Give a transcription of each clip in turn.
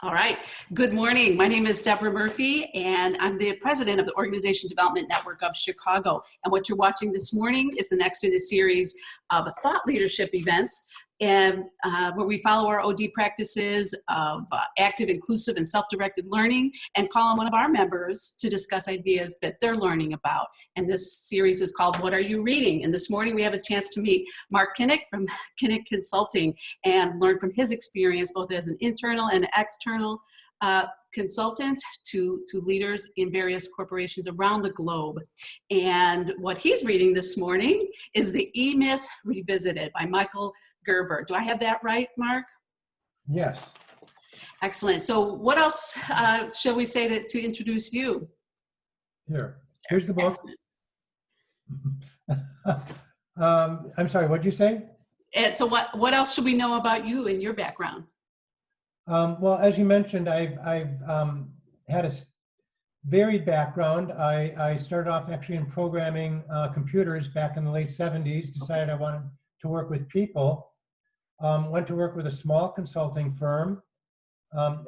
All right. Good morning. My name is Deborah Murphy, and I'm the president of the Organization Development Network of Chicago. And what you're watching this morning is the next in a series of thought leadership events, and where we follow our OD practices of active, inclusive, and self-directed learning, and call on one of our members to discuss ideas that they're learning about. And this series is called What Are You Reading? And this morning we have a chance to meet Mark Kinnich from Kinnich Consulting and learn from his experience both as an internal and external consultant to leaders in various corporations around the globe. And what he's reading this morning is the EMyth Revisited by Michael Gerber. Do I have that right, Mark? Yes. Excellent. So what else shall we say to introduce you? Here's the book. I'm sorry, what did you say? And so what else should we know about you and your background? Well, as you mentioned, I've had a varied background. I started off actually in programming computers back in the late 70s, decided I wanted to work with people. Went to work with a small consulting firm,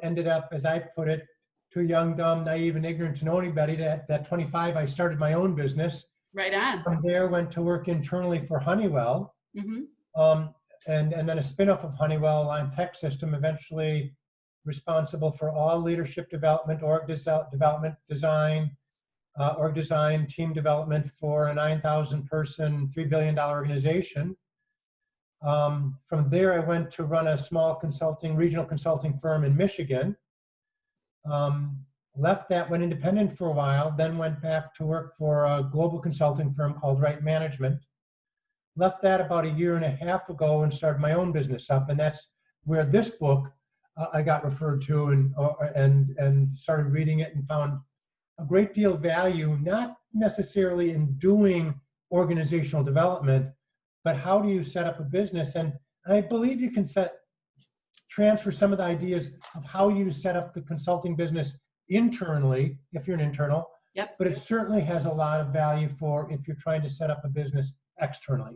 ended up, as I put it, too young, dumb, naive, and ignorant to know anybody. At 25, I started my own business. Right on. From there, went to work internally for Honeywell. Mm-hmm. And then a spin-off of Honeywell, Line Tech System, eventually responsible for all leadership development, org development, design, team development for a 9,000-person, $3 billion organization. From there, I went to run a small regional consulting firm in Michigan. Left that, went independent for a while, then went back to work for a global consulting firm called Right Management. Left that about a year and a half ago and started my own business up, and that's where this book I got referred to and started reading it and found a great deal of value, not necessarily in doing organizational development, but how do you set up a business? And I believe you can transfer some of the ideas of how you set up the consulting business internally, if you're an internal. Yep. But it certainly has a lot of value for if you're trying to set up a business externally.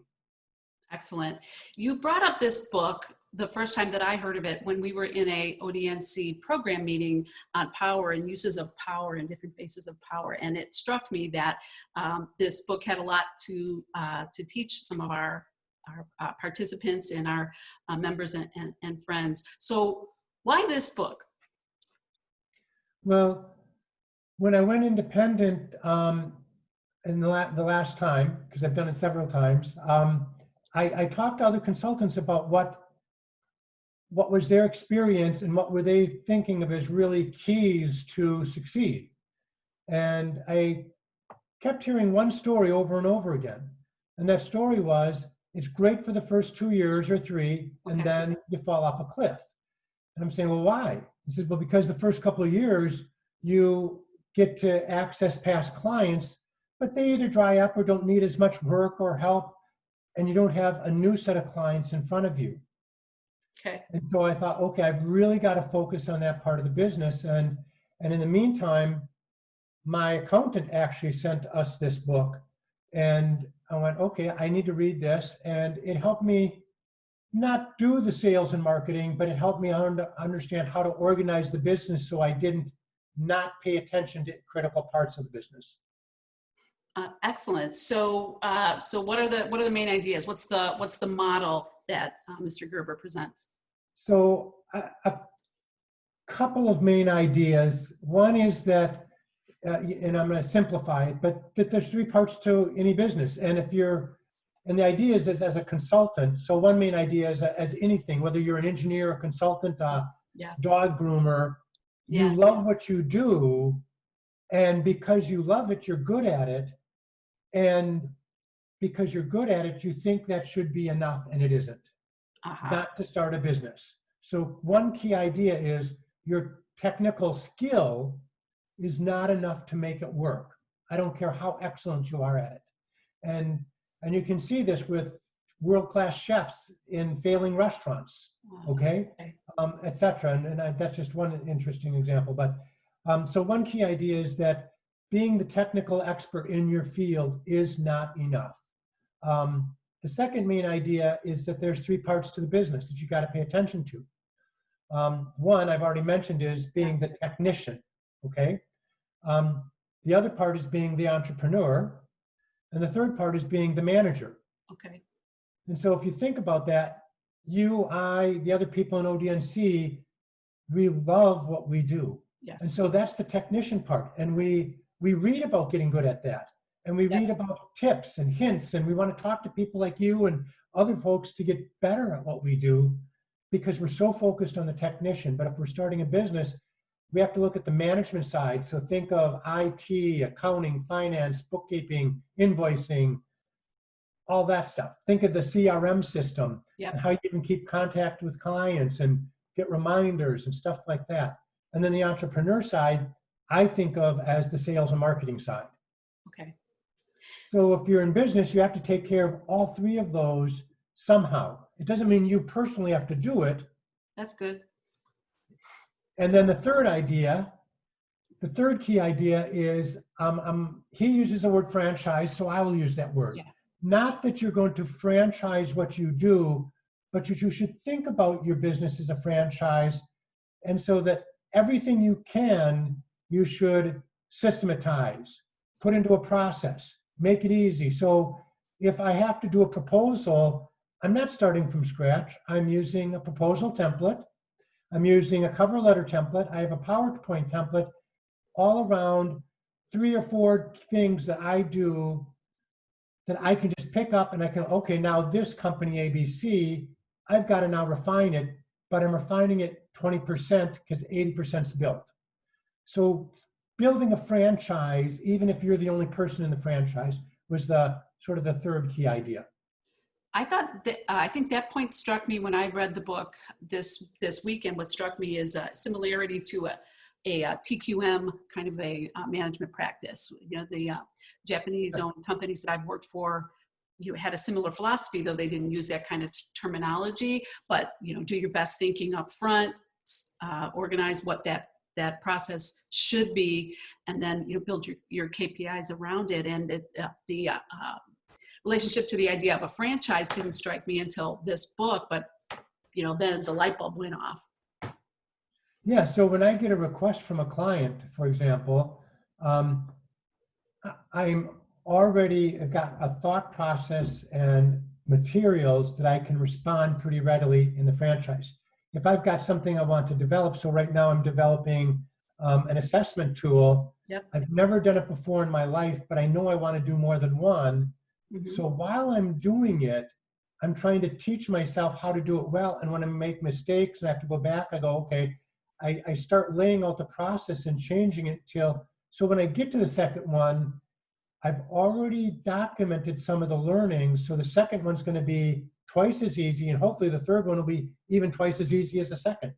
Excellent. You brought up this book the first time that I heard of it when we were in a ODNC program meeting on power and uses of power and different bases of power. And it struck me that this book had a lot to teach some of our participants and our members and friends. So why this book? Well, when I went independent in the last time, because I've done it several times, I talked to other consultants about what was their experience and what were they thinking of as really keys to succeed. And I kept hearing one story over and over again. And that story was, it's great for the first 2 years or 3, and then you fall off a cliff. And I'm saying, well, why? He said, well, because the first couple of years, you get to access past clients, but they either dry up or don't need as much work or help, and you don't have a new set of clients in front of you. Okay. And so I thought, okay, I've really got to focus on that part of the business. And in the meantime, my accountant actually sent us this book. And I went, okay, I need to read this. And it helped me not do the sales and marketing, but it helped me understand how to organize the business so I didn't not pay attention to critical parts of the business. Excellent. So, what are the main ideas? What's the model that Mr. Gerber presents? So, a couple of main ideas. One is that, and I'm going to simplify it, but that there's 3 parts to any business, and the idea is as a consultant. So, one main idea is as anything, whether you're an engineer, a consultant, dog groomer, you love what you do, and because you love it, you're good at it. And because you're good at it, you think that should be enough, and it isn't. Not to start a business. So one key idea is your technical skill is not enough to make it work. I don't care how excellent you are at it. And you can see this with world-class chefs in failing restaurants, okay? Et cetera. And that's just one interesting example. But so one key idea is that being the technical expert in your field is not enough. The second main idea is that there's 3 parts to the business that you got to pay attention to. One I've already mentioned is being the technician, okay? The other part is being the entrepreneur, and the third part is being the manager. Okay. And so if you think about that, you, I, the other people in ODNC, we love what we do. Yes. And so that's the technician part. And we read about getting good at that. And we read Yes. about tips and hints, and we want to talk to people like you and other folks to get better at what we do, because we're so focused on the technician. But if we're starting a business, we have to look at the management side. So think of IT, accounting, finance, bookkeeping, invoicing, all that stuff. Think of the CRM system. Yep. And how you can keep contact with clients and get reminders and stuff like that. And then the entrepreneur side, I think of as the sales and marketing side. Okay. So if you're in business, you have to take care of all three of those somehow. It doesn't mean you personally have to do it. That's good. And then the third key idea is, he uses the word franchise, so I will use that word. Yeah. Not that you're going to franchise what you do, but you should think about your business as a franchise. And so that everything you can, you should systematize, put into a process, make it easy. So if I have to do a proposal, I'm not starting from scratch. I'm using a proposal template. I'm using a cover letter template. I have a PowerPoint template, all around 3 or 4 things that I do that I can just pick up, and I can, okay, now this company ABC, I've got to now refine it, but I'm refining it 20% because 80% is built. So building a franchise, even if you're the only person in the franchise, was the sort of the third key idea. I thought that, I think that point struck me when I read the book this weekend. What struck me is a similarity to a TQM kind of a management practice. You know, the Japanese-owned companies that I've worked for, you had a similar philosophy, though they didn't use that kind of terminology. But you know, do your best thinking up front, organize what that process should be, and then build your KPIs around it. And the relationship to the idea of a franchise didn't strike me until this book, but then the light bulb went off. Yeah, so when I get a request from a client, for example, I've got a thought process and materials that I can respond pretty readily in the franchise. If I've got something I want to develop, so right now I'm developing an assessment tool. Yep. I've never done it before in my life, but I know I want to do more than one. Mm-hmm. So while I'm doing it, I'm trying to teach myself how to do it well. And when I make mistakes and I have to go back, I go, okay, I start laying out the process and changing it so when I get to the second one, I've already documented some of the learnings. So the second one's going to be twice as easy, and hopefully the third one will be even twice as easy as the second.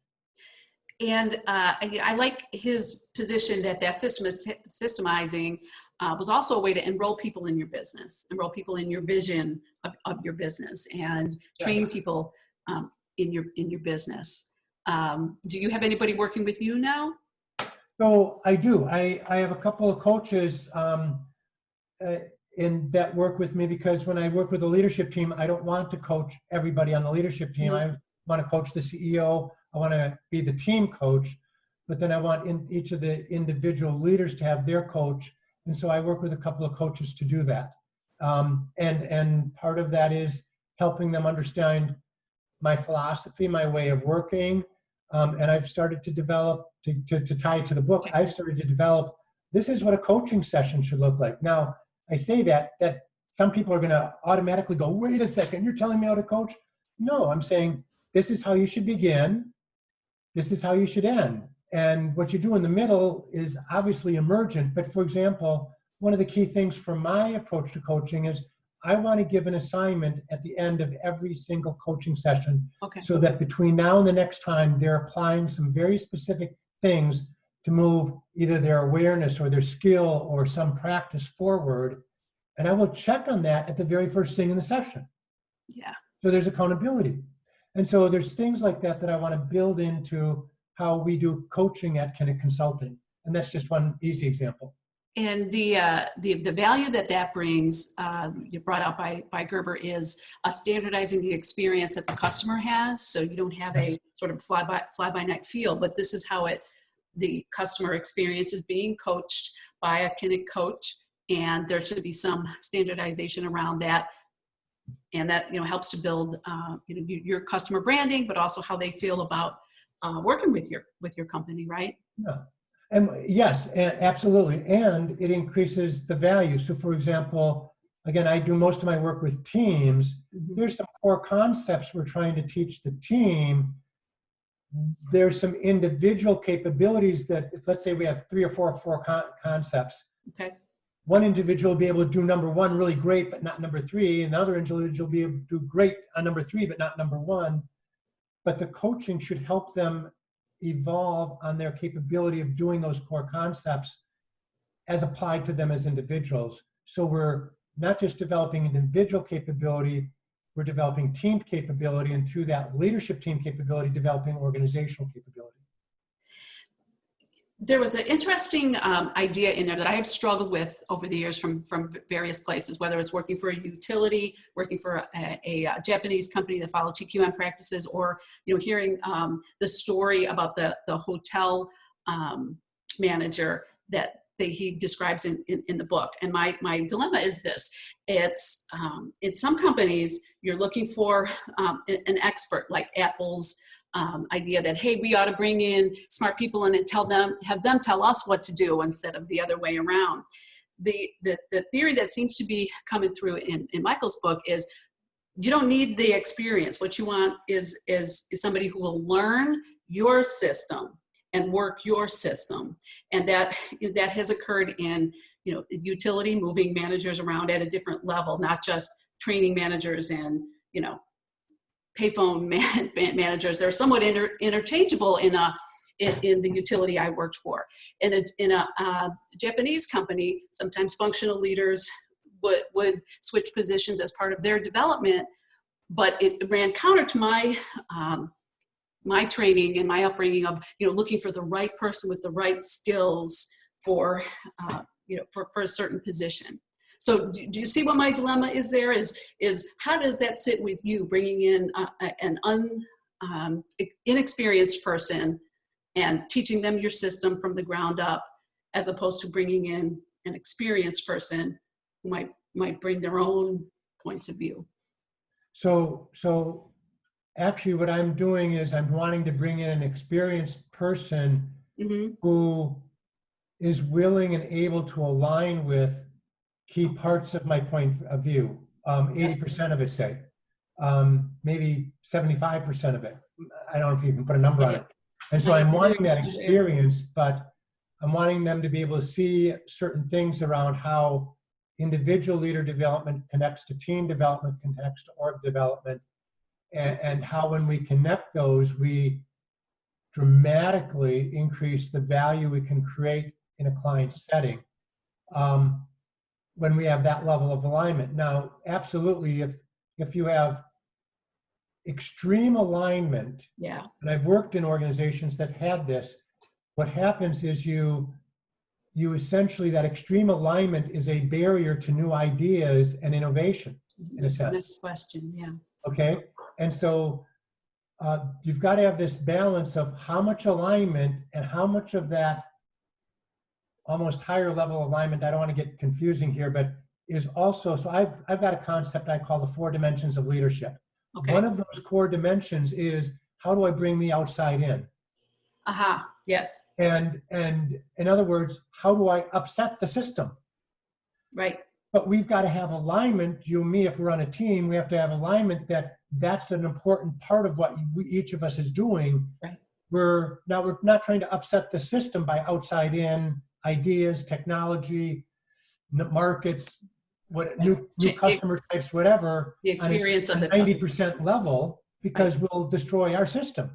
And I like his position that systemizing was also a way to enroll people in your business, enroll people in your vision of your business, and train people in your business. Do you have anybody working with you now? So I do. I have a couple of coaches that work with me, because when I work with a leadership team, I don't want to coach everybody on the leadership team. Mm-hmm. I want to coach the CEO. I want to be the team coach, but then I want each of the individual leaders to have their coach. And so I work with a couple of coaches to do that. And part of that is helping them understand my philosophy, my way of working. And I've started to develop, to tie it to the book, I've started to develop, this is what a coaching session should look like. Now, I say that some people are going to automatically go, wait a second, you're telling me how to coach? No, I'm saying this is how you should begin. This is how you should end. And what you do in the middle is obviously emergent. But for example, one of the key things for my approach to coaching is I want to give an assignment at the end of every single coaching session. Okay. So that between now and the next time, they're applying some very specific things to move either their awareness or their skill or some practice forward. And I will check on that at the very first thing in the session. Yeah. So there's accountability. And so there's things like that I want to build into how we do coaching at Kinnich Consulting. And that's just one easy example. And the value that brings, you brought out by Gerber, is standardizing the experience that the customer has. So you don't have a sort of fly by night feel, but this is how the customer experience is being coached by a Kinnich coach, and there should be some standardization around that. And that, helps to build, your customer branding, but also how they feel about working with your company, right? Yeah. And yes, absolutely. And it increases the value. So for example, again, I do most of my work with teams. Mm-hmm. There's some core concepts we're trying to teach the team. There's some individual capabilities that, if, let's say we have 3 or 4 concepts. Okay. One individual will be able to do number 1 really great, but not number 3. Another individual will be able to do great on number 3, but not number 1. But the coaching should help them evolve on their capability of doing those core concepts as applied to them as individuals. So we're not just developing individual capability, we're developing team capability, and through that leadership team capability, developing organizational capability. There was an interesting idea in there that I have struggled with over the years from various places, whether it's working for a utility, working for a Japanese company that follow TQM practices, or hearing the story about the hotel manager that he describes in the book. And my dilemma is this: it's in some companies you're looking for an expert, like Apple's idea that, hey, we ought to bring in smart people and have them tell us what to do instead of the other way around. The theory that seems to be coming through in Michael's book is you don't need the experience. What you want is somebody who will learn your system and work your system. And that has occurred in utility, moving managers around at a different level, not just training managers and payphone managers. They're somewhat interchangeable in the utility I worked for. In a Japanese company, sometimes functional leaders would switch positions as part of their development, but it ran counter to my training and my upbringing of looking for the right person with the right skills for a certain position. So do you see what my dilemma is there? Is how does that sit with you, bringing in an inexperienced person and teaching them your system from the ground up, as opposed to bringing in an experienced person who might bring their own points of view? So actually what I'm doing is I'm wanting to bring in an experienced person Mm-hmm. who is willing and able to align with key parts of my point of view. 80% of it, say, maybe 75% of it. I don't know if you can put a number on it. And so I'm wanting that experience, but I'm wanting them to be able to see certain things around how individual leader development connects to team development, connects to org development, and how when we connect those, we dramatically increase the value we can create in a client setting. When we have that level of alignment. Now, absolutely, if you have extreme alignment, and I've worked in organizations that had this, what happens is you essentially, that extreme alignment is a barrier to new ideas and innovation, in a sense. Next question, yeah. Okay, and so you've got to have this balance of how much alignment and how much of that almost higher level alignment, I don't want to get confusing here, but is also, so I've got a concept I call the 4 dimensions of leadership. Okay. One of those core dimensions is, how do I bring the outside in? Aha, yes. And in other words, how do I upset the system? Right. But we've got to have alignment, you and me, if we're on a team, we have to have alignment that's an important part of what each of us is doing. Right. We're not trying to upset the system by outside in ideas, technology, markets, new customer types, whatever. The experience of the 90% level, because we'll destroy our system.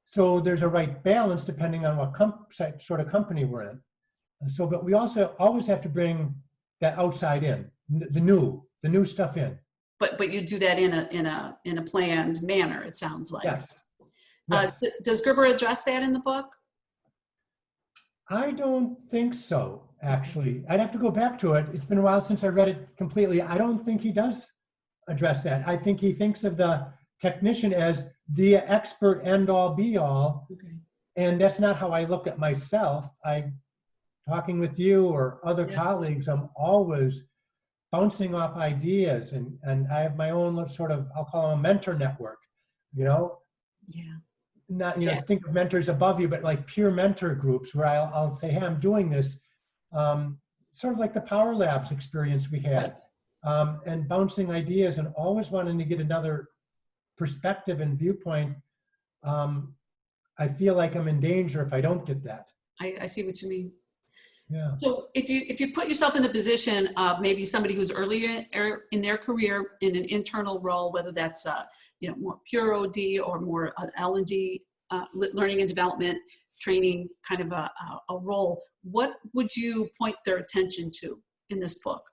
So there's a right balance depending on what sort of company we're in. So, but we also always have to bring that outside in, the new stuff in. But you do that in a planned manner, it sounds like. Yes. Yes. Does Gerber address that in the book? I don't think so, actually. I'd have to go back to it. It's been a while since I read it completely. I don't think he does address that. I think he thinks of the technician as the expert end all be all. Okay. And that's not how I look at myself. Talking with you or other Yeah. colleagues, I'm always bouncing off ideas, and I have my own sort of, I'll call them a mentor network, you know, Yeah. not, Yeah. think of mentors above you, but like peer mentor groups where I'll say, hey, I'm doing this, sort of like the Power Labs experience we had, and bouncing ideas and always wanting to get another perspective and viewpoint. I feel like I'm in danger if I don't get that. I see what you mean. Yeah. So if you put yourself in the position of maybe somebody who's earlier in their career in an internal role, whether that's more pure OD or more L&D, learning and development training kind of a role, what would you point their attention to in this book?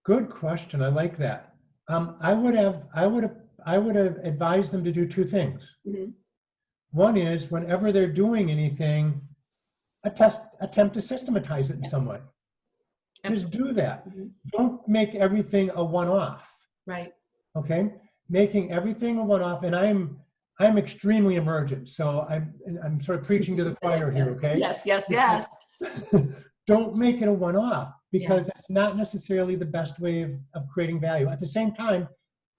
Good question. I like that. I would have advised them to do two things. Mm-hmm. One is whenever they're doing anything, attempt to systematize it in some way. Just do that. Mm-hmm. Don't make everything a one-off. Right. Okay, making everything a one-off, and I'm extremely emergent, so I'm sort of preaching to the choir here. Okay. Yes. Don't make it a one-off, because it's not necessarily the best way of creating value. At the same time,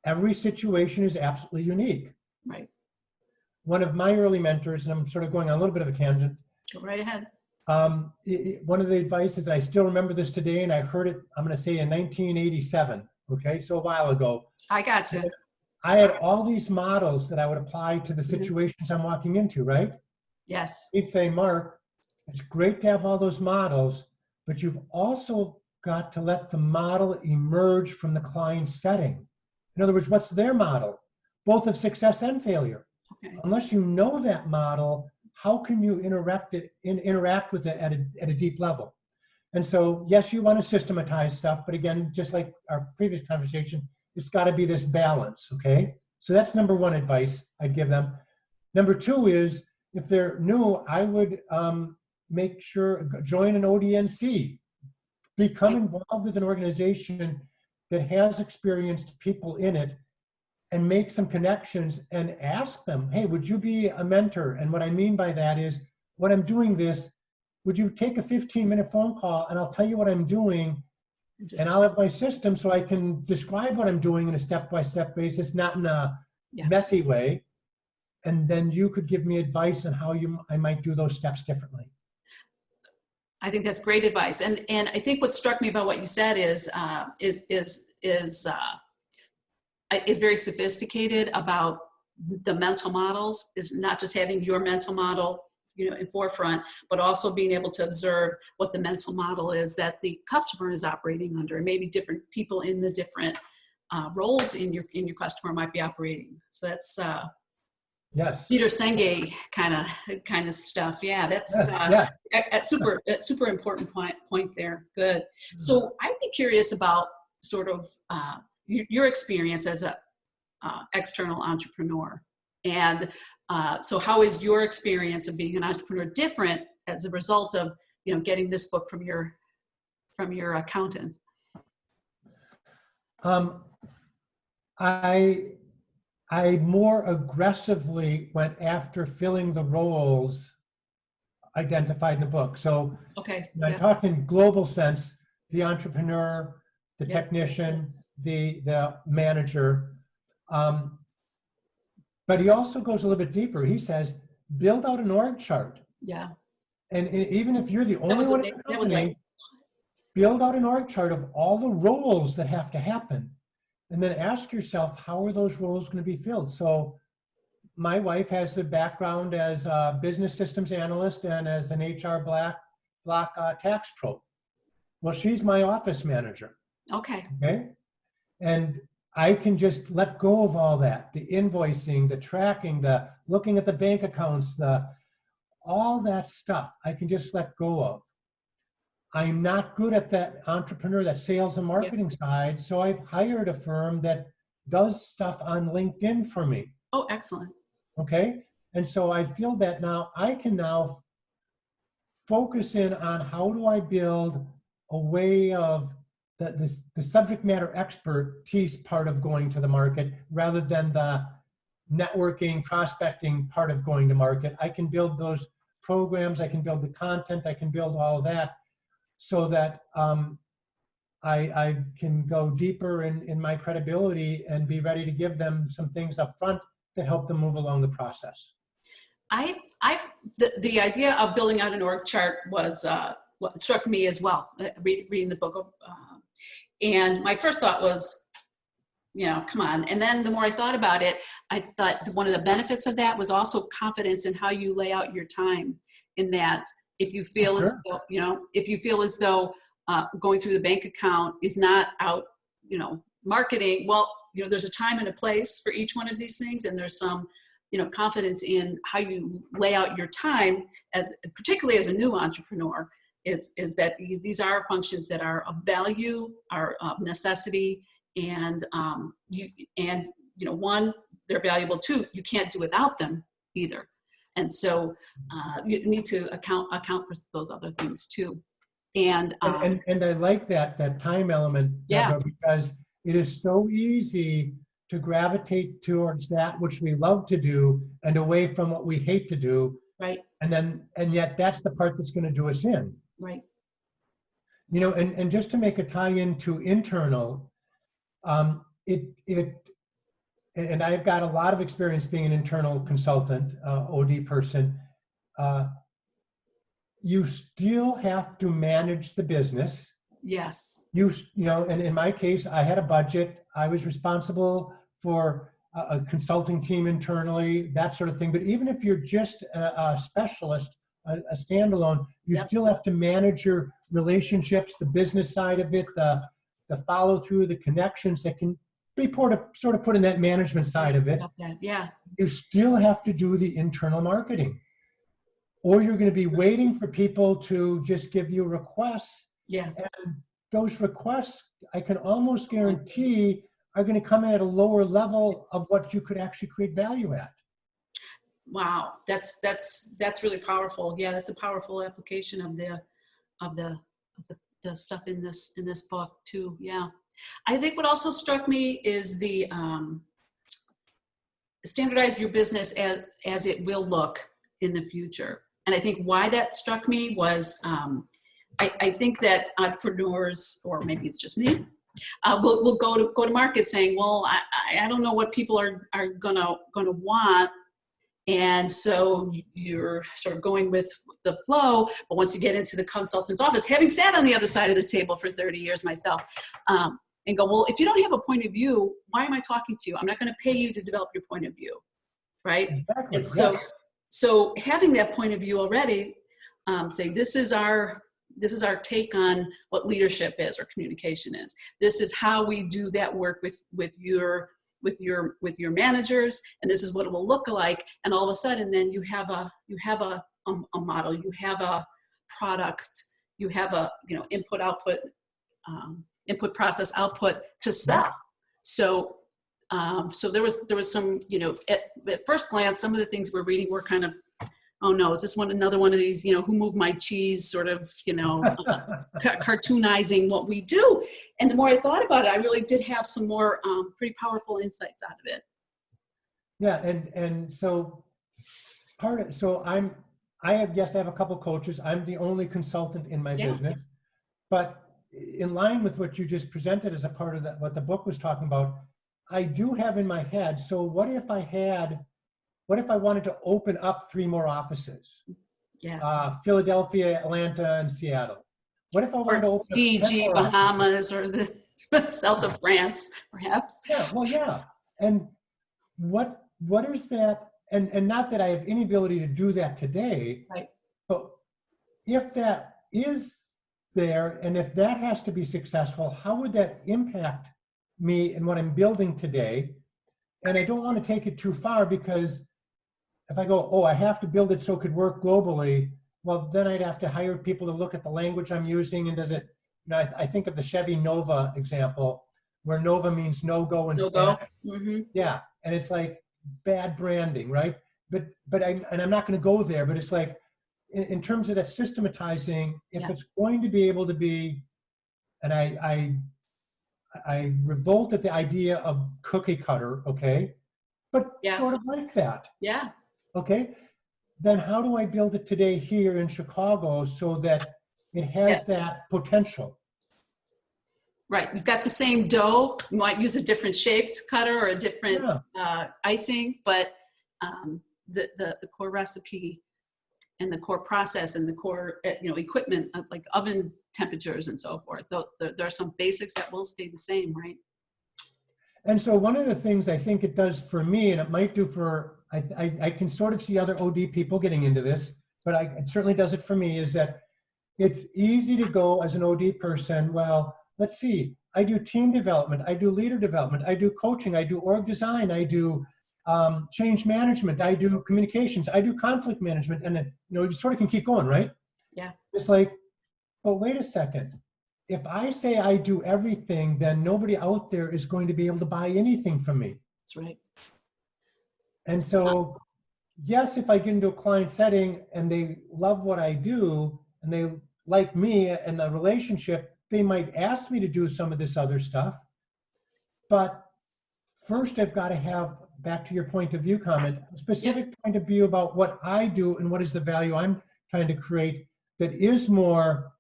every situation is absolutely unique. Right. One of my early mentors, and I'm sort of going on a little bit of a tangent. Go right ahead. One of the advices, I still remember this today, and I heard it, I'm going to say in 1987. Okay, so a while ago. I got you. I had all these models that I would apply to the situations I'm walking into, right? Yes. He'd say, Mark, it's great to have all those models, but you've also got to let the model emerge from the client's setting. In other words, what's their model? Both of success and failure. Okay. Unless you know that model, how can you interact with it at a deep level? And so, yes, you want to systematize stuff, but again, just like our previous conversation, it's got to be this balance, okay? So that's number one advice I'd give them. Number two is, if they're new, I would make sure, join an ODNC, become involved with an organization that has experienced people in it, and make some connections and ask them, hey, would you be a mentor? And what I mean by that is, when I'm doing this, would you take a 15-minute phone call and I'll tell you what I'm doing, and I'll have my system so I can describe what I'm doing in a step-by-step basis, not in a messy way. And then you could give me advice on how I might do those steps differently. I think that's great advice. And I think what struck me about what you said is very sophisticated about the mental models, is not just having your mental model in forefront, but also being able to observe what the mental model is that the customer is operating under, and maybe different people in the different roles in your customer might be operating. So that's yes, Peter Senge kind of stuff. Yeah, that's a super important point there. Good. So I'd be curious about sort of your experience as a external entrepreneur, and so how is your experience of being an entrepreneur different as a result of getting this book from your accountant? I more aggressively went after filling the roles identified in the book. So I talked in global sense, the entrepreneur, the technician, the manager. But he also goes a little bit deeper. He says, build out an org chart. Yeah. And even if you're the only one in the company, build out an org chart of all the roles that have to happen. And then ask yourself, how are those roles going to be filled? So my wife has a background as a business systems analyst and as an HR block tax pro. Well, she's my office manager. Okay. And I can just let go of all that, the invoicing, the tracking, the looking at the bank accounts, all that stuff I can just let go of. I'm not good at that entrepreneur, that sales and marketing side, so I've hired a firm that does stuff on LinkedIn for me. Oh, excellent. Okay? And so I feel that now I can focus in on how do I build a way of the subject matter expertise part of going to the market rather than the networking, prospecting part of going to market. I can build those programs, I can build the content, I can build all that so that I can go deeper in my credibility and be ready to give them some things up front to help them move along the process. The idea of building out an org chart was what struck me as well, reading the book. And my first thought was, come on. And then the more I thought about it, I thought one of the benefits of that was also confidence in how you lay out your time. In that, if you feel as though, if you feel as though going through the bank account is not out, marketing, well, there's a time and a place for each one of these things, and there's some, confidence in how you lay out your time, particularly as a new entrepreneur, is that these are functions that are of value, are of necessity, and one, they're valuable. Two, you can't do without them either, and so you need to account for those other things too. And I like that time element, Deborah, because it is so easy to gravitate towards that which we love to do and away from what we hate to do. Right. And yet that's the part that's going to do us in. Right. And just to make a tie into internal, and I've got a lot of experience being an internal consultant, OD person. You still have to manage the business. Yes. And in my case, I had a budget. I was responsible for a consulting team internally, that sort of thing. But even if you're just a specialist, a standalone, you still have to manage your relationships, the business side of it, the follow through, the connections that can be sort of put in that management side of it. Yeah. You still have to do the internal marketing, or you're going to be waiting for people to just give you requests. Yeah. And those requests, I can almost guarantee, are going to come in at a lower level of what you could actually create value at. Wow, that's really powerful. Yeah, that's a powerful application of the stuff in this book too. Yeah, I think what also struck me is the standardize your business as it will look in the future. And I think why that struck me was I think that entrepreneurs, or maybe it's just me, will go to market saying, well, I don't know what people are gonna want. And so you're sort of going with the flow, but once you get into the consultant's office, having sat on the other side of the table for 30 years myself, and go, well, if you don't have a point of view, why am I talking to you? I'm not going to pay you to develop your point of view, right? Exactly. And so having that point of view already, saying this is our take on what leadership is or communication is. This is how we do that work with your managers, and this is what it will look like. And all of a sudden, then you have a model, you have a product, you have a input output, input process output to sell. So there was some at first glance, some of the things we're reading were kind of, oh no, is this another one of these, who moved my cheese sort of, cartoonizing what we do. And the more I thought about it, I really did have some more pretty powerful insights out of it. Yeah. And so I have a couple coaches. I'm the only consultant in my business, but in line with what you just presented as a part of what the book was talking about, I do have in my head, so what if I wanted to open up 3 more offices? Yeah. Philadelphia, Atlanta, and Seattle. What if I wanted to open up Fiji, Bahamas, or the south of France, perhaps? Yeah, well, yeah. And what is that? And not that I have any ability to do that today, right? But if that is there, and if that has to be successful, how would that impact me and what I'm building today? And I don't want to take it too far, because if I go, I have to build it so it could work globally, well, then I'd have to hire people to look at the language I'm using. And does it, I think of the Chevy Nova example, where Nova means no-go in Spanish. Mm-hmm. Yeah, and it's like bad branding, right? But I'm not going to go there, but it's like, in terms of that systematizing, if Yeah. it's going to be able to be, and I revolt at the idea of cookie cutter, okay, but Yes. sort of like that, Yeah. okay, then how do I build it today here in Chicago so that it Yeah. has that potential? Right. You've got the same dough. You might use a different shaped cutter or a different Yeah. icing, but the core recipe and the core process and the core equipment like oven temperatures and so forth. There are some basics that will stay the same, right? And so one of the things I think it does for me, and it might do for, I can sort of see other OD people getting into this, but it certainly does it for me, is that it's easy to go as an OD person, well, let's see, I do team development, I do leader development, I do coaching, I do org design, I do change management, I do communications, I do conflict management, and then, you sort of can keep going, right? Yeah. It's like, but wait a second. If I say I do everything, then nobody out there is going to be able to buy anything from me. That's right. And so, yes, if I get into a client setting and they love what I do and they like me and the relationship, they might ask me to do some of this other stuff. But first, I've got to have, back to your point of view comment, a specific point of view about what I do and what is the value I'm trying to create that is more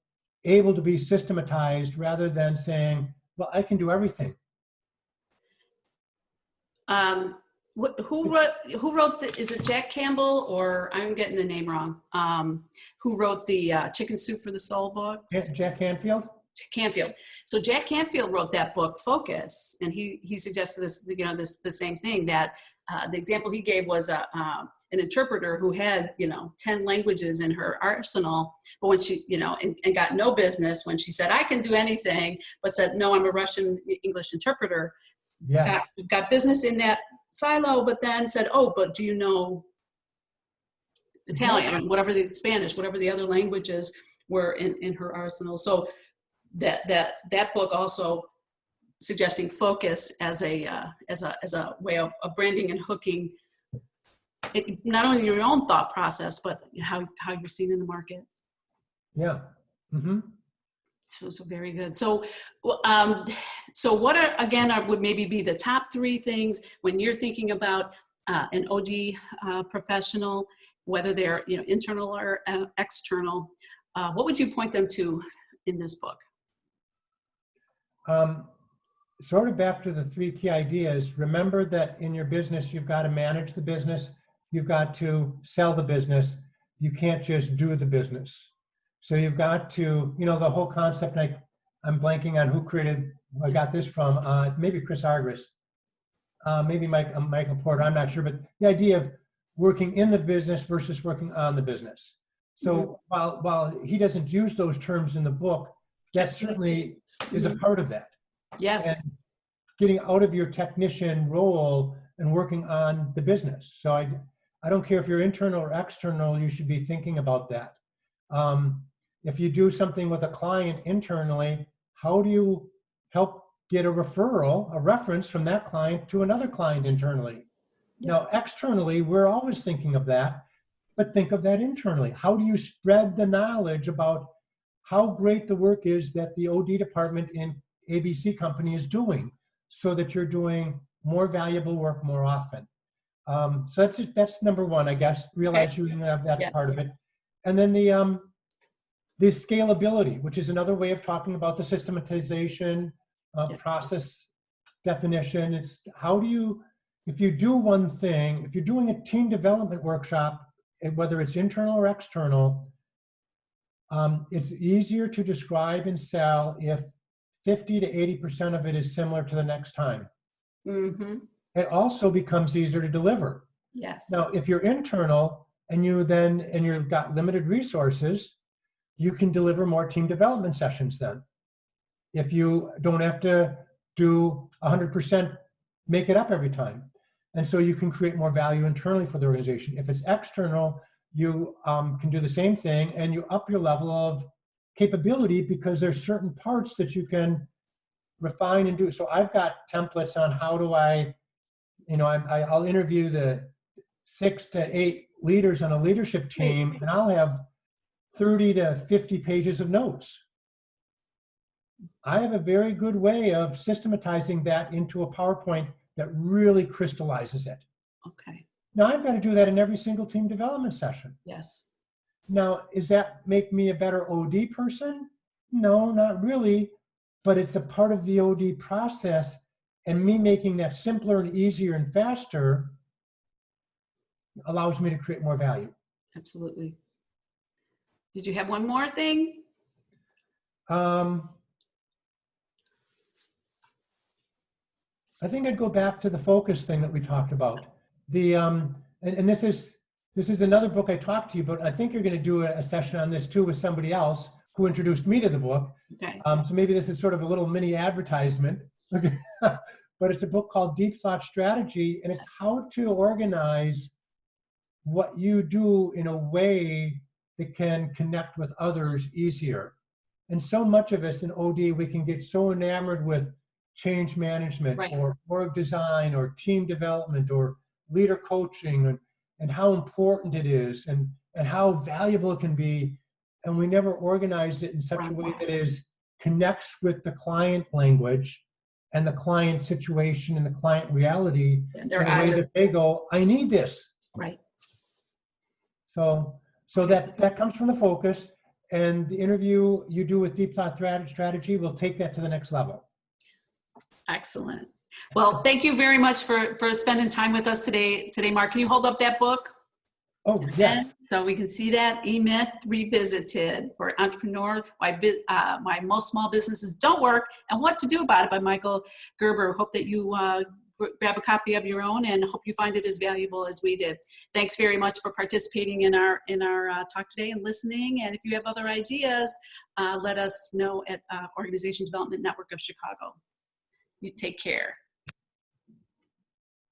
able to be systematized rather than saying, well, I can do everything. Who wrote is it Jack Campbell, or I'm getting the name wrong? Who wrote the Chicken Soup for the Soul books? Jack Canfield? Canfield. So Jack Canfield wrote that book, Focus, and he suggested this, the same thing, that the example he gave was an interpreter who had 10 languages in her arsenal, but when she and got no business when she said I can do anything, but said no, I'm a Russian English interpreter. Yes. Got business in that silo, but then said, oh, but do you know Italian, whatever the Spanish, whatever the other languages were in her arsenal. So that book also suggesting focus as a way of branding and hooking it, not only your own thought process, but how you're seen in the market. Yeah. Mm-hmm. So very good. So what would maybe be the top 3 things when you're thinking about an OD professional, whether they're internal or external? What would you point them to in this book? Sort of back to the 3 key ideas. Remember that in your business, you've got to manage the business. You've got to sell the business. You can't just do the business. So you've got to, the whole concept, and I'm blanking on who created, I got this from, maybe Chris Argyris, maybe Michael Porter, I'm not sure, but the idea of working in the business versus working on the business. So while he doesn't use those terms in the book, that certainly is a part of that. Yes. And getting out of your technician role and working on the business. So I don't care if you're internal or external, you should be thinking about that. If you do something with a client internally, how do you help get a referral, a reference from that client to another client internally? Yes. Now, externally, we're always thinking of that, but think of that internally. How do you spread the knowledge about how great the work is that the OD department in ABC company is doing so that you're doing more valuable work more often? So that's number 1, I guess. Realize you have that part of it. And then the scalability, which is another way of talking about the systematization process definition. It's how do you, if you do one thing, if you're doing a team development workshop, whether it's internal or external, it's easier to describe and sell if 50 to 80% of it is similar to the next time. Mm-hmm. It also becomes easier to deliver. Yes. Now, if you're internal and you've got limited resources, you can deliver more team development sessions then. If you don't have to do 100%, make it up every time. And so you can create more value internally for the organization. If it's external, you can do the same thing and you up your level of capability because there's certain parts that you can refine and do. So I've got templates on how do I'll interview the 6 to 8 leaders on a leadership team, and I'll have 30 to 50 pages of notes. I have a very good way of systematizing that into a PowerPoint that really crystallizes it. Okay. Now, I've got to do that in every single team development session. Yes. Now, does that make me a better OD person? No, not really, but it's a part of the OD process, and me making that simpler and easier and faster allows me to create more value. Absolutely. Did you have one more thing? I think I'd go back to the focus thing that we talked about. And this is another book I talked to you, but I think you're going to do a session on this too with somebody else who introduced me to the book. Okay. So maybe this is sort of a little mini advertisement, but it's a book called Deep Thought Strategy, and it's how to organize what you do in a way that can connect with others easier. And so much of us in OD, we can get so enamored with change management, Right. or org design, or team development, or leader coaching, and how important it is, and how valuable it can be. And we never organize it in such a way that is connects with the client language and the client situation and the client reality in a way that they go, I need this. Right. So that comes from the focus, and the interview you do with Deep Thought Strategy will take that to the next level. Excellent. Well, thank you very much for spending time with us today, Mark. Can you hold up that book? Oh, yes. So we can see that, EMyth Revisited for Entrepreneur, Why Most Small Businesses Don't Work and What to Do About It by Michael Gerber. Hope that you grab a copy of your own, and hope you find it as valuable as we did. Thanks very much for participating in our talk today and listening. And if you have other ideas, let us know at Organization Development Network of Chicago. You take care.